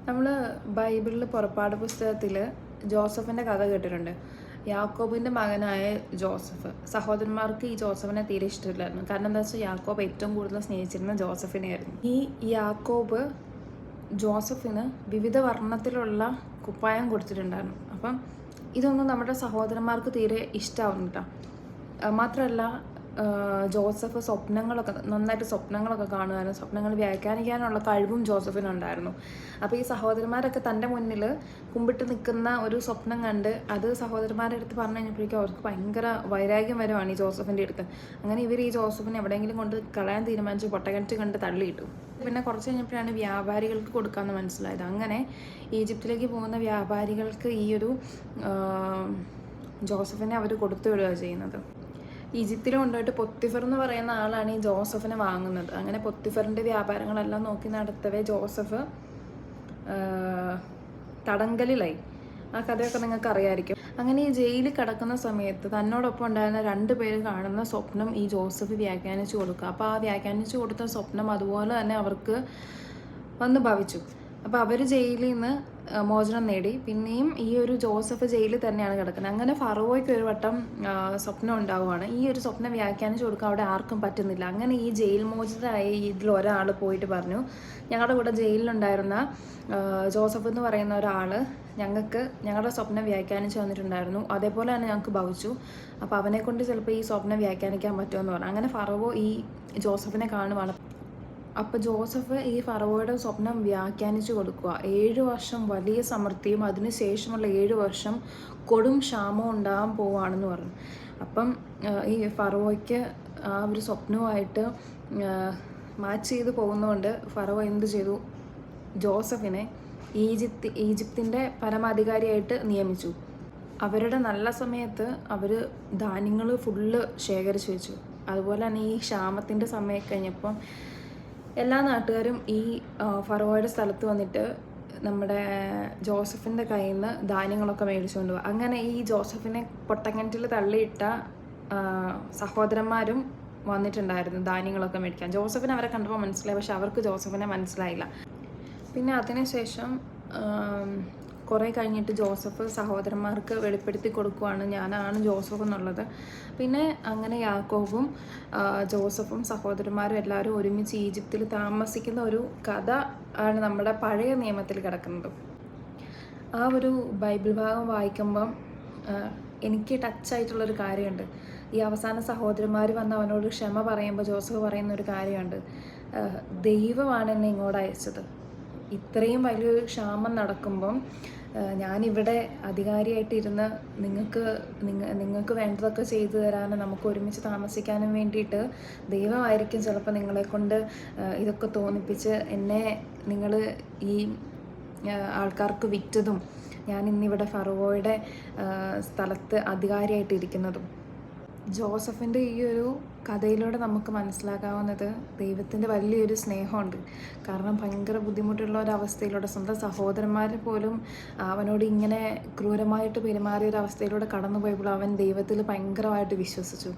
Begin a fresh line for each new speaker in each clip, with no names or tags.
നമ്മൾ ബൈബിളിൽ പുറപ്പാട് പുസ്തകത്തിൽ ജോസഫിൻ്റെ കഥ കേട്ടിട്ടുണ്ട്. യാക്കോബിൻ്റെ മകനായ ജോസഫ്. സഹോദരന്മാർക്ക് ഈ ജോസഫിനെ തീരെ ഇഷ്ടമില്ലായിരുന്നു. കാരണം എന്താ വെച്ചാൽ യാക്കോബ് ഏറ്റവും കൂടുതൽ സ്നേഹിച്ചിരുന്ന ജോസഫിനെയായിരുന്നു. ഈ യാക്കോബ് ജോസഫിന് വിവിധ വർണ്ണത്തിലുള്ള കുപ്പായം കൊടുത്തിട്ടുണ്ടായിരുന്നു. അപ്പം ഇതൊന്നും നമ്മുടെ സഹോദരന്മാർക്ക് തീരെ ഇഷ്ടമാവുന്നില്ല. മാത്രമല്ല ജോസഫ് നന്നായിട്ട് സ്വപ്നങ്ങളൊക്കെ കാണുമായിരുന്നു. സ്വപ്നങ്ങൾ വ്യാഖ്യാനിക്കാനുള്ള കഴിവും ജോസഫിനുണ്ടായിരുന്നു. അപ്പോൾ ഈ സഹോദരന്മാരൊക്കെ തൻ്റെ മുന്നിൽ കുമ്പിട്ട് നിൽക്കുന്ന ഒരു സ്വപ്നം കണ്ട് അത് സഹോദരന്മാരുടെ അടുത്ത് പറഞ്ഞു കഴിഞ്ഞപ്പോഴേക്കും അവർക്ക് ഭയങ്കര വൈരാഗ്യം വരുവാണ് ഈ ജോസഫിൻ്റെ അടുത്ത്. അങ്ങനെ ഇവർ ഈ ജോസഫിനെ എവിടെയെങ്കിലും കൊണ്ട് കളയാൻ തീരുമാനിച്ച് പൊട്ടക്കിണറ്റ് കണ്ട് തള്ളിയിട്ടു. പിന്നെ കുറച്ച് കഴിഞ്ഞപ്പോഴാണ് വ്യാപാരികൾക്ക് കൊടുക്കാമെന്ന് മനസ്സിലായത്. അങ്ങനെ ഈജിപ്തിലേക്ക് പോകുന്ന വ്യാപാരികൾക്ക് ഈ ഒരു ജോസഫിനെ അവർ കൊടുത്തു വിടുകയാണ് ചെയ്യുന്നത്. ഈജിപ്തിൽ കൊണ്ടുപോയിട്ട് പൊത്തിഫർ എന്ന് പറയുന്ന ആളാണ് ഈ ജോസഫിനെ വാങ്ങുന്നത്. അങ്ങനെ പൊത്തിഫറിൻ്റെ വ്യാപാരങ്ങളെല്ലാം നോക്കി നടത്തവേ ജോസഫ് തടങ്കലിലായി. ആ കഥയൊക്കെ നിങ്ങൾക്ക് അറിയാമായിരിക്കും. അങ്ങനെ ഈ ജയിലിൽ കിടക്കുന്ന സമയത്ത് തന്നോടൊപ്പം ഉണ്ടായിരുന്ന 2 പേര് കാണുന്ന സ്വപ്നം ഈ ജോസഫ് വ്യാഖ്യാനിച്ചു കൊടുക്കുക. അപ്പോൾ ആ വ്യാഖ്യാനിച്ചു കൊടുത്ത സ്വപ്നം അതുപോലെ തന്നെ അവർക്ക് വന്ന് ഭവിച്ചു. അപ്പോൾ അവർ ജയിലിൽ നിന്ന് മോചനം നേടി. പിന്നെയും ഈ ഒരു ജോസഫ് ജയിലിൽ തന്നെയാണ് കിടക്കുന്നത്. അങ്ങനെ ഫറവോയ്ക്ക് ഒരു വട്ടം സ്വപ്നം ഉണ്ടാവുകയാണ്. ഈ ഒരു സ്വപ്നം വ്യാഖ്യാനിച്ചു കൊടുക്കാൻ അവിടെ ആർക്കും പറ്റുന്നില്ല. അങ്ങനെ ഈ ജയിൽ മോചിതരായ ഇതിൽ ഒരാൾ പോയിട്ട് പറഞ്ഞു, ഞങ്ങളുടെ കൂടെ ജയിലിലുണ്ടായിരുന്ന ജോസഫ് എന്ന് പറയുന്ന ഒരാൾ ഞങ്ങളുടെ സ്വപ്നം വ്യാഖ്യാനിച്ചു തന്നിട്ടുണ്ടായിരുന്നു. അതേപോലെ തന്നെ ഞങ്ങൾക്ക് ഭവിച്ചു. അപ്പോൾ അവനെ കൊണ്ട് ചിലപ്പോൾ ഈ സ്വപ്നം വ്യാഖ്യാനിക്കാൻ പറ്റുമെന്ന് പറഞ്ഞു. അങ്ങനെ ഫറവോ ഈ ജോസഫിനെ കാണുവാണ്. അപ്പോൾ ജോസഫ് ഈ ഫറവോയുടെ സ്വപ്നം വ്യാഖ്യാനിച്ചു കൊടുക്കുക. 7 വർഷം വലിയ സമൃദ്ധിയും അതിനുശേഷമുള്ള 7 വർഷം കൊടും ക്ഷാമവും ഉണ്ടാകാൻ പോവുകയാണെന്ന് പറഞ്ഞു. അപ്പം ഈ ഫറവോയ്ക്ക് ആ ഒരു സ്വപ്നവുമായിട്ട് മാച്ച് ചെയ്ത് പോകുന്നതുകൊണ്ട് ഫറവോ എന്ത് ചെയ്തു, ജോസഫിനെ ഈജിപ്തിൻ്റെ പരമാധികാരിയായിട്ട് നിയമിച്ചു. അവരുടെ നല്ല സമയത്ത് അവർ ധാന്യങ്ങൾ ഫുള്ള് ശേഖരിച്ചു വെച്ചു. അതുപോലെ തന്നെ ഈ ക്ഷാമത്തിൻ്റെ സമയം കഴിഞ്ഞപ്പം എല്ലാ നാട്ടുകാരും ഈ ഫറവോയുടെ സ്ഥലത്ത് വന്നിട്ട് നമ്മുടെ ജോസഫിൻ്റെ കയ്യിൽ നിന്ന് ധാന്യങ്ങളൊക്കെ മേടിച്ചുകൊണ്ട് പോകും. അങ്ങനെ ഈ ജോസഫിനെ പൊട്ടക്കിണറ്റിൽ തള്ളിയിട്ട സഹോദരന്മാരും വന്നിട്ടുണ്ടായിരുന്നു ധാന്യങ്ങളൊക്കെ മേടിക്കാൻ. ജോസഫിനെ അവരെ കണ്ടപ്പോൾ മനസ്സിലായി, പക്ഷെ അവർക്ക് ജോസഫിനെ മനസ്സിലായില്ല. പിന്നെ അതിനുശേഷം കുറേ കഴിഞ്ഞിട്ട് ജോസഫ് സഹോദരന്മാർക്ക് വെളിപ്പെടുത്തി കൊടുക്കുവാണ്, ഞാനാണ് ജോസഫ് എന്നുള്ളത്. പിന്നെ അങ്ങനെ യാക്കോബും ജോസഫും സഹോദരന്മാരും എല്ലാവരും ഒരുമിച്ച് ഈജിപ്തിൽ താമസിക്കുന്ന ഒരു കഥ ആണ് നമ്മുടെ പഴയ നിയമത്തിൽ കിടക്കുന്നത്. ആ ഒരു ബൈബിൾ ഭാഗം വായിക്കുമ്പം എനിക്ക് ടച്ചായിട്ടുള്ളൊരു കാര്യമുണ്ട്. ഈ അവസാന സഹോദരന്മാർ വന്ന് അവനോട് ക്ഷമ പറയുമ്പോൾ ജോസഫ് പറയുന്നൊരു കാര്യമുണ്ട്, ദൈവമാണ് എന്നെ ഇങ്ങോട്ട് അയച്ചത്. ഇത്രയും വലിയൊരു ക്ഷാമം നടക്കുമ്പം ഞാനിവിടെ അധികാരിയായിട്ടിരുന്ന് നിങ്ങൾക്ക് വേണ്ടതൊക്കെ ചെയ്തു തരാനും നമുക്ക് ഒരുമിച്ച് താമസിക്കാനും വേണ്ടിയിട്ട് ദൈവമായിരിക്കും ചിലപ്പോൾ നിങ്ങളെക്കൊണ്ട് ഇതൊക്കെ തോന്നിപ്പിച്ച് എന്നെ നിങ്ങൾ ഈ ആൾക്കാർക്ക് വിറ്റതും ഞാൻ ഇന്നിവിടെ ഫറവോയുടെ സ്ഥലത്ത് അധികാരിയായിട്ടിരിക്കുന്നതും. ജോസഫിൻ്റെ ഈ ഒരു കഥയിലൂടെ നമുക്ക് മനസ്സിലാക്കാവുന്നത് ദൈവത്തിൻ്റെ വലിയൊരു സ്നേഹമുണ്ട്. കാരണം ഭയങ്കര ബുദ്ധിമുട്ടുള്ള ഒരവസ്ഥയിലൂടെ സ്വന്തം സഹോദരന്മാരെ പോലും അവനോട് ഇങ്ങനെ ക്രൂരമായിട്ട് പെരുമാറിയ ഒരു അവസ്ഥയിലൂടെ കടന്നു പോയപ്പോൾ അവൻ ദൈവത്തിൽ ഭയങ്കരമായിട്ട് വിശ്വസിച്ചു.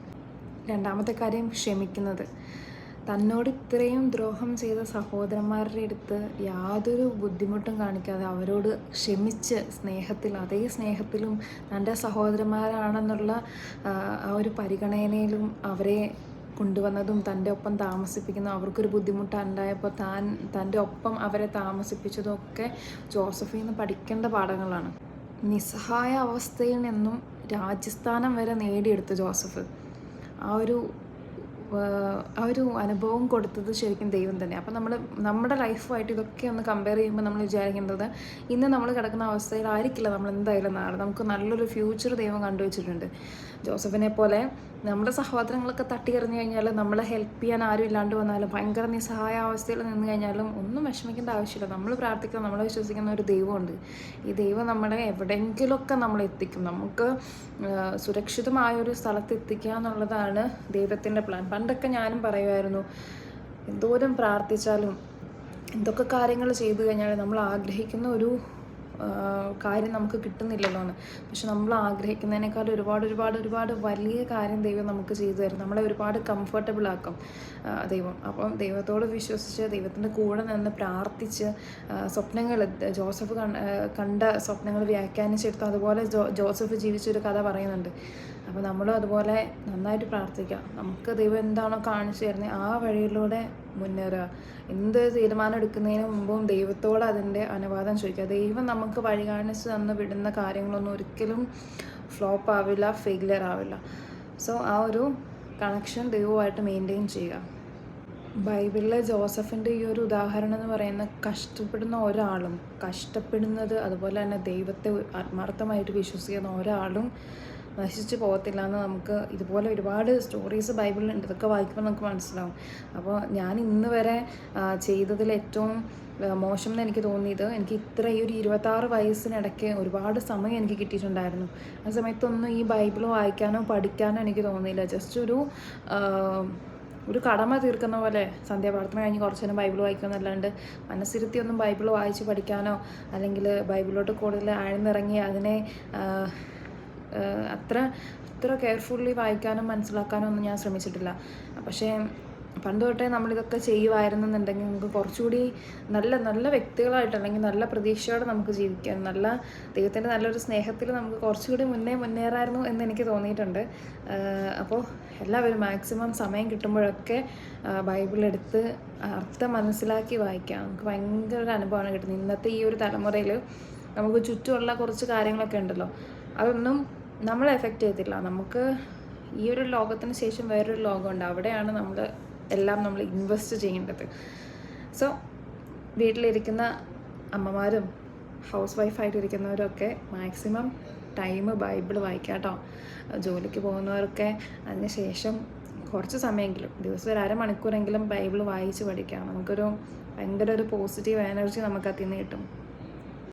രണ്ടാമത്തെ കാര്യം ക്ഷമിക്കുന്നത്. തന്നോട് ഇത്രയും ദ്രോഹം ചെയ്ത സഹോദരന്മാരുടെ അടുത്ത് യാതൊരു ബുദ്ധിമുട്ടും കാണിക്കാതെ അവരോട് ക്ഷമിച്ച് അതേ സ്നേഹത്തിലും തൻ്റെ സഹോദരന്മാരാണെന്നുള്ള ആ ഒരു പരിഗണനയിലും അവരെ കൊണ്ടുവന്നതും തൻ്റെ ഒപ്പം താമസിപ്പിക്കുന്ന അവർക്കൊരു ബുദ്ധിമുട്ടുണ്ടായപ്പോൾ തൻ്റെ ഒപ്പം അവരെ താമസിപ്പിച്ചതും ഒക്കെ ജോസഫിൽ നിന്ന് പഠിക്കേണ്ട പാഠങ്ങളാണ്. നിസ്സഹായ അവസ്ഥയിൽ നിന്നും രാജ്യസ്ഥാനം വരെ നേടിയെടുത്ത ജോസഫ് ആ ഒരു അനുഭവം കൊടുത്തത് ശരിക്കും ദൈവം തന്നെ. അപ്പം നമ്മുടെ ലൈഫുമായിട്ട് ഇതൊക്കെ ഒന്ന് കമ്പയർ ചെയ്യുമ്പോൾ നമ്മൾ വിചാരിക്കുന്നത് ഇന്ന് നമ്മൾ കിടക്കുന്ന അവസ്ഥയിലായിരിക്കില്ല നമ്മൾ എന്തായാലും നാളെ. നമുക്ക് നല്ലൊരു ഫ്യൂച്ചർ ദൈവം കണ്ടുവച്ചിട്ടുണ്ട്. ജോസഫിനെ പോലെ നമ്മുടെ സഹോദരങ്ങളൊക്കെ തട്ടിയെറിഞ്ഞു കഴിഞ്ഞാൽ നമ്മളെ ഹെൽപ്പ് ചെയ്യാൻ ആരും ഇല്ലാണ്ട് വന്നാലും ഭയങ്കര നിസ്സഹായ അവസ്ഥയിൽ നിന്ന് കഴിഞ്ഞാലും ഒന്നും വിഷമിക്കേണ്ട ആവശ്യമില്ല. നമ്മൾ പ്രാർത്ഥിക്കുന്ന, നമ്മൾ വിശ്വസിക്കുന്ന ഒരു ദൈവമുണ്ട്. ഈ ദൈവം നമ്മളെ എവിടെയെങ്കിലുമൊക്കെ നമ്മളെത്തിക്കും. നമുക്ക് സുരക്ഷിതമായൊരു സ്ഥലത്ത് എത്തിക്കുക എന്നുള്ളതാണ് ദൈവത്തിൻ്റെ പ്ലാൻ. പണ്ടൊക്കെ ഞാനും പറയുമായിരുന്നു, എന്തോരം പ്രാർത്ഥിച്ചാലും എന്തൊക്കെ കാര്യങ്ങൾ ചെയ്തു കഴിഞ്ഞാൽ നമ്മൾ ആഗ്രഹിക്കുന്ന ഒരു കാര്യം നമുക്ക് കിട്ടുന്നില്ലല്ലോ എന്ന്. പക്ഷെ നമ്മൾ ആഗ്രഹിക്കുന്നതിനേക്കാൾ ഒരുപാട് വലിയ കാര്യം ദൈവം നമുക്ക് ചെയ്തു തരും. നമ്മളെ ഒരുപാട് കംഫർട്ടബിൾ ആക്കും ദൈവം. അപ്പം ദൈവത്തോട് വിശ്വസിച്ച് ദൈവത്തിൻ്റെ കൂടെ നിന്ന് പ്രാർത്ഥിച്ച് സ്വപ്നങ്ങൾ ജോസഫ് കണ്ട സ്വപ്നങ്ങൾ വ്യാഖ്യാനിച്ചെടുത്ത് അതുപോലെ ജോസഫ് ജീവിച്ചൊരു കഥ പറയുന്നുണ്ട്. അപ്പോൾ നമ്മളും അതുപോലെ നന്നായിട്ട് പ്രാർത്ഥിക്കാം. നമുക്ക് ദൈവം എന്താണോ കാണിച്ചു തരുന്നത് ആ വഴിയിലൂടെ മുന്നേറുക. എന്ത് തീരുമാനം എടുക്കുന്നതിന് മുമ്പും ദൈവത്തോട് അതിൻ്റെ അനുവാദം ചോദിക്കുക. ദൈവം നമുക്ക് വഴി കാണിച്ച് തന്ന് വിടുന്ന കാര്യങ്ങളൊന്നും ഒരിക്കലും ഫ്ലോപ്പ് ആവില്ല, ഫെയിലിയർ ആവില്ല. സോ ആ ഒരു കണക്ഷൻ ദൈവമായിട്ട് മെയിൻറ്റെയിൻ ചെയ്യുക. ബൈബിളിലെ ജോസഫിൻ്റെ ഈ ഒരു ഉദാഹരണം എന്ന് പറയുന്ന കഷ്ടപ്പെടുന്ന ഒരാളും കഷ്ടപ്പെടുന്നത് അതുപോലെ തന്നെ ദൈവത്തെ ആത്മാർത്ഥമായിട്ട് വിശ്വസിക്കുന്ന ഒരാളും നശിച്ചു പോകത്തില്ല എന്ന് നമുക്ക് ഇതുപോലെ ഒരുപാട് സ്റ്റോറീസ് ബൈബിളിലുണ്ട്. ഇതൊക്കെ വായിക്കുമ്പോൾ നമുക്ക് മനസ്സിലാവും. അപ്പോൾ ഞാൻ ഇന്ന് വരെ ചെയ്തതിൽ ഏറ്റവും മോശം എന്ന് എനിക്ക് തോന്നിയത്, എനിക്ക് ഈ ഒരു 26 വയസ്സിനിടയ്ക്ക് ഒരുപാട് സമയം എനിക്ക് കിട്ടിയിട്ടുണ്ടായിരുന്നു. ആ സമയത്തൊന്നും ഈ ബൈബിൾ വായിക്കാനോ പഠിക്കാനോ എനിക്ക് തോന്നിയില്ല. ജസ്റ്റ് ഒരു കടമ തീർക്കുന്ന പോലെ സന്ധ്യാപ്രാർത്ഥന കഴിഞ്ഞ് കുറച്ച് നേരം ബൈബിൾ വായിക്കുമെന്നല്ലാണ്ട് മനസ്സിരുത്തി ഒന്നും ബൈബിൾ വായിച്ച് പഠിക്കാനോ അല്ലെങ്കിൽ ബൈബിളിലോട്ട് കൂടുതൽ ആഴ്ന്നിറങ്ങി അതിനെ അത്ര കെയർഫുള്ളി വായിക്കാനും മനസ്സിലാക്കാനും ഒന്നും ഞാൻ ശ്രമിച്ചിട്ടില്ല. പക്ഷേ പണ്ട് തൊട്ടേ നമ്മളിതൊക്കെ ചെയ്യുമായിരുന്നെന്നുണ്ടെങ്കിൽ നമുക്ക് കുറച്ചുകൂടി നല്ല വ്യക്തികളായിട്ട് അല്ലെങ്കിൽ നല്ല പ്രതീക്ഷയോടെ നമുക്ക് ജീവിക്കാൻ, ദൈവത്തിൻ്റെ നല്ലൊരു സ്നേഹത്തിൽ നമുക്ക് കുറച്ചുകൂടി മുന്നേറായിരുന്നു എന്ന് എനിക്ക് തോന്നിയിട്ടുണ്ട്. അപ്പോൾ എല്ലാവരും മാക്സിമം സമയം കിട്ടുമ്പോഴൊക്കെ ബൈബിളെടുത്ത് അർത്ഥം മനസ്സിലാക്കി വായിക്കാം. നമുക്ക് ഭയങ്കര ഒരു അനുഭവമാണ് കിട്ടുന്നത്. ഇന്നത്തെ ഈ ഒരു തലമുറയിൽ നമുക്ക് ചുറ്റുമുള്ള കുറച്ച് കാര്യങ്ങളൊക്കെ ഉണ്ടല്ലോ, അതൊന്നും നമ്മളെ എഫക്റ്റ് ചെയ്തില്ല. നമുക്ക് ഈ ഒരു ലോകത്തിന് ശേഷം വേറൊരു ലോകമുണ്ട്, അവിടെയാണ് നമ്മൾ ഇൻവെസ്റ്റ് ചെയ്യേണ്ടത്. സോ വീട്ടിലിരിക്കുന്ന അമ്മമാരും ഹൗസ് വൈഫായിട്ടിരിക്കുന്നവരൊക്കെ മാക്സിമം ടൈം ബൈബിൾ വായിക്കാം കേട്ടോ. ജോലിക്ക് പോകുന്നവരൊക്കെ അതിന് ശേഷം കുറച്ച് സമയമെങ്കിലും ദിവസം ഒരു അരമണിക്കൂറെങ്കിലും ബൈബിൾ വായിച്ച് പഠിക്കാം. നമുക്കൊരു ഭയങ്കര ഒരു പോസിറ്റീവ് എനർജി നമുക്ക് അതിൽ നിന്ന് കിട്ടും.